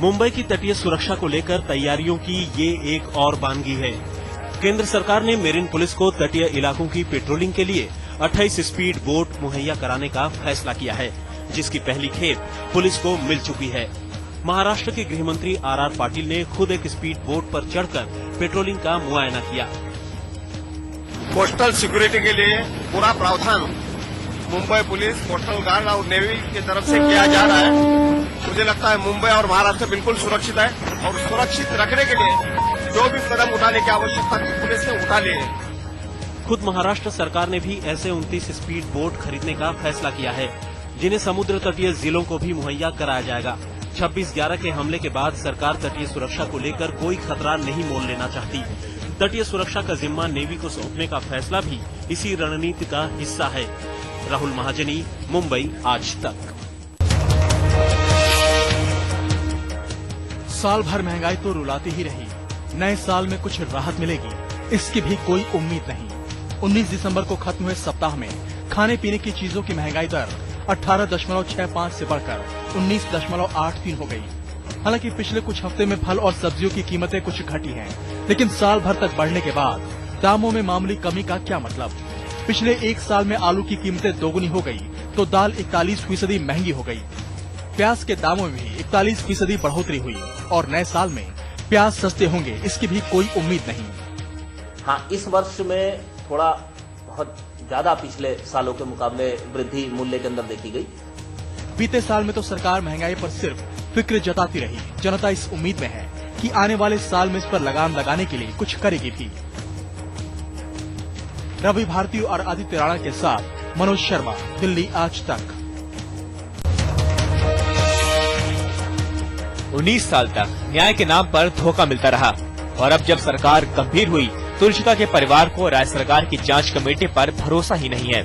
मुंबई की तटीय सुरक्षा को लेकर तैयारियों की ये एक और बानगी है। केंद्र सरकार ने मेरीन पुलिस को तटीय इलाकों की पेट्रोलिंग के लिए 28 स्पीड बोट मुहैया कराने का फैसला किया है, जिसकी पहली खेप पुलिस को मिल चुकी है। महाराष्ट्र के गृह मंत्री आर पाटिल ने खुद एक स्पीड बोट पर चढ़कर पेट्रोलिंग का मुआयना किया। कोस्टल सिक्योरिटी के लिए पूरा प्रावधान मुंबई पुलिस, कोस्टल गार्ड और नेवी की तरफ से किया जा रहा है। मुझे लगता है मुंबई और महाराष्ट्र बिल्कुल सुरक्षित है और सुरक्षित रखने के लिए जो भी कदम उठाने की आवश्यकता थी पुलिस ने उठा लिए हैं। खुद महाराष्ट्र सरकार ने भी ऐसे 29 स्पीड बोट खरीदने का फैसला किया है, जिन्हें समुद्र तटीय जिलों को भी मुहैया कराया जाएगा। 26/11 के हमले के बाद सरकार तटीय सुरक्षा को लेकर कोई खतरा नहीं मोल लेना चाहती। तटीय सुरक्षा का जिम्मा नेवी को सौंपने का फैसला भी इसी रणनीति का हिस्सा है। राहुल महाजनी, मुंबई आज तक। साल भर महंगाई तो रुलाती ही रही, नए साल में कुछ राहत मिलेगी इसकी भी कोई उम्मीद नहीं। 19 दिसंबर को खत्म हुए सप्ताह में खाने पीने की चीजों की महंगाई दर 18.65 से बढ़कर 19.83 हो गई। हालांकि पिछले कुछ हफ्ते में फल और सब्जियों की कीमतें कुछ घटी हैं, लेकिन साल भर तक बढ़ने के बाद दामों में मामूली कमी का क्या मतलब? पिछले एक साल में आलू की कीमतें दोगुनी हो गई तो दाल 41% महंगी हो गई। प्याज के दामों में भी 41% बढ़ोतरी हुई और नए साल में प्याज सस्ते होंगे इसकी भी कोई उम्मीद नहीं। हाँ, इस वर्ष में थोड़ा बहुत ज्यादा पिछले सालों के मुकाबले वृद्धि मूल्य के अंदर देखी गई। बीते साल में तो सरकार महंगाई पर सिर्फ फिक्र जताती रही। जनता इस उम्मीद में है कि आने वाले साल में इस पर लगाम लगाने के लिए कुछ करेगी भी। रवि भारती और आदित्य राणा के साथ मनोज शर्मा, दिल्ली आज तक। 19 साल तक न्याय के नाम पर धोखा मिलता रहा और अब जब सरकार गंभीर हुई तो रुचिका के परिवार को राज्य सरकार की जांच कमेटी पर भरोसा ही नहीं है।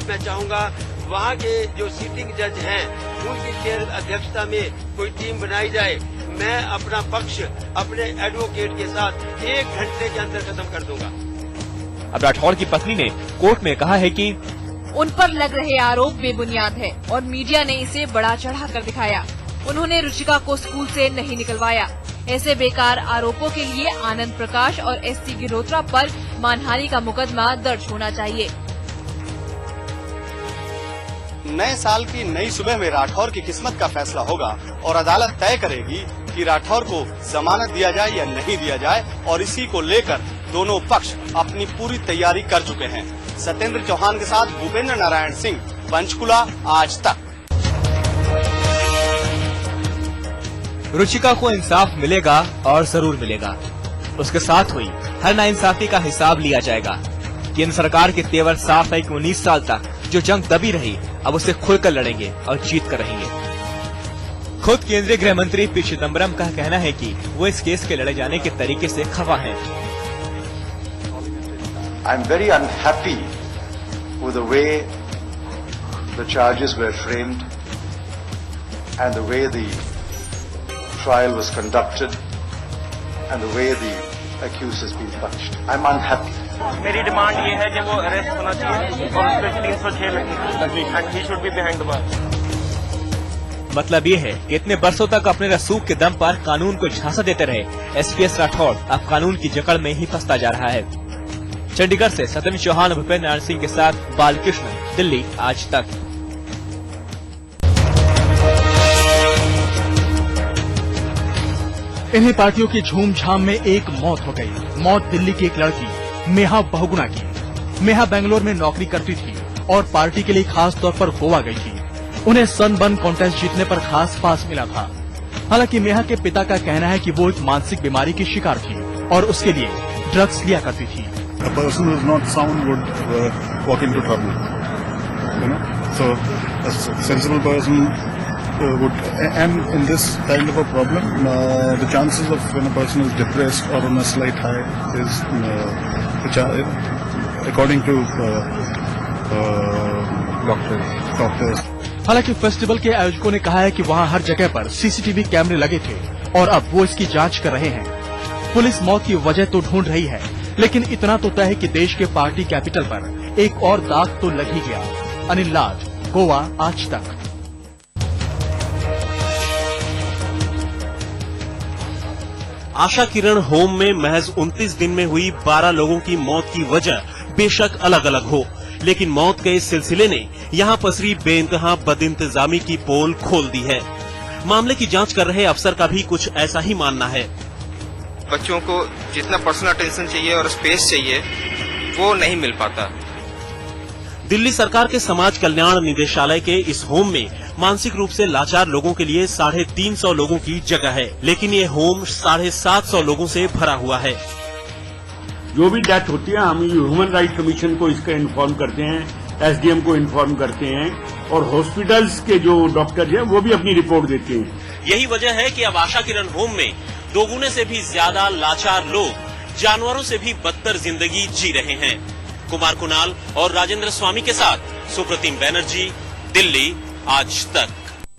मैं चाहूंगा वहाँ के जो सिटिंग जज हैं उनकी चेयर अध्यक्षता में कोई टीम बनाई जाए। मैं अपना पक्ष अपने एडवोकेट के साथ 1 घंटे के अंदर खत्म कर दूंगा। अब राठौड़ की पत्नी ने कोर्ट में कहा है कि उन पर लग रहे आरोप बेबुनियाद है और मीडिया ने इसे बढ़ा चढ़ा कर दिखाया। उन्होंने रुचिका को स्कूल से नहीं निकलवाया। ऐसे बेकार आरोपों के लिए आनंद प्रकाश और एससी गिरोत्रा पर मानहानि का मुकदमा दर्ज होना चाहिए। नए साल की नई सुबह में राठौर की किस्मत का फैसला होगा और अदालत तय करेगी कि राठौर को जमानत दिया जाए या नहीं दिया जाए और इसी को लेकर दोनों पक्ष अपनी पूरी तैयारी कर चुके हैं। सत्येंद्र चौहान के साथ भूपेंद्र नारायण सिंह, पंचकुला आज तक। रुचिका को इंसाफ मिलेगा और जरूर मिलेगा। उसके साथ हुई हर नाइंसाफी का हिसाब लिया जाएगा। केंद्र सरकार के तेवर साफ है कि 19 साल तक जो जंग दबी रही अब उसे खुलकर लड़ेंगे और जीत कर रहेंगे। खुद केंद्रीय गृह मंत्री पी चिदम्बरम का कहना है कि वो इस केस के लड़े जाने के तरीके से खफा हैं। I'm very unhappy with the way the charges were framed and the way the trial was conducted and the way the accused has been punished. I'm unhappy. मेरी डिमांड ये है कि वो अरेस्ट होना चाहिए और उस पर 306 लगी and he should be behind the bar. मतलब ये है कि इतने बरसों तक अपने रसूख के दम पर कानून को झांसा देते रहे एसपीएस राठौड़ अब कानून की जकड़ में ही फंसता जा रहा है। चंडीगढ़ से सत्येंद्र चौहान और भूपेंद्र नारायण सिंह के साथ बालकृष्ण, दिल्ली आज तक। इन्हीं पार्टियों की झूम झाम में एक मौत हो गई। मौत दिल्ली की एक लड़की मेहा बहुगुणा की। मेहा बेंगलोर में नौकरी करती थी और पार्टी के लिए खास तौर पर गोवा गई थी। उन्हें सनबर्न कॉन्टेस्ट जीतने पर खास पास मिला था। हालांकि मेहा के पिता का कहना है कि वो एक मानसिक बीमारी की शिकार थी और उसके लिए ड्रग्स लिया करती थी। A person who is not sound would walk into trouble, you know. So a sensible person would, and in this kind of a problem, the chances of when a person is depressed or on a slight high is, according to doctors. हालांकि festival के आयोजकों ने कहा है कि वहां हर जगह पर सीसीटीवी कैमरे लगे थे और अब वो इसकी जांच कर रहे हैं। पुलिस मौत की वजह तो ढूंढ रही है, लेकिन इतना तो तय है कि देश के पार्टी कैपिटल पर एक और दाग तो लग ही गया। अनिल लाड, गोवा आज तक। आशा किरण होम में महज 29 दिन में हुई 12 लोगों की मौत की वजह बेशक अलग अलग हो, लेकिन मौत के इस सिलसिले ने यहाँ पसरी बेइंतहा बदइंतजामी की पोल खोल दी है। मामले की जांच कर रहे अफसर का भी कुछ ऐसा ही मानना है। बच्चों को जितना पर्सनल अटेंशन चाहिए और स्पेस चाहिए वो नहीं मिल पाता। दिल्ली सरकार के समाज कल्याण निदेशालय के इस होम में मानसिक रूप से लाचार लोगों के लिए 350 लोगों की जगह है, लेकिन ये होम 750 लोगों से भरा हुआ है। जो भी डेथ होती है हम ह्यूमन राइट कमीशन को इसका इन्फॉर्म करते हैं, एसडीएम को इन्फॉर्म करते हैं और हॉस्पिटल्स के जो डॉक्टर हैं वो भी अपनी रिपोर्ट देते हैं। यही वजह है कि अब आशा किरण होम में दोगुने से भी ज्यादा लाचार लोग जानवरों से भी बदतर जिंदगी जी रहे हैं। कुमार कुणाल और राजेंद्र स्वामी के साथ सुप्रतिम बैनर्जी, दिल्ली आज तक।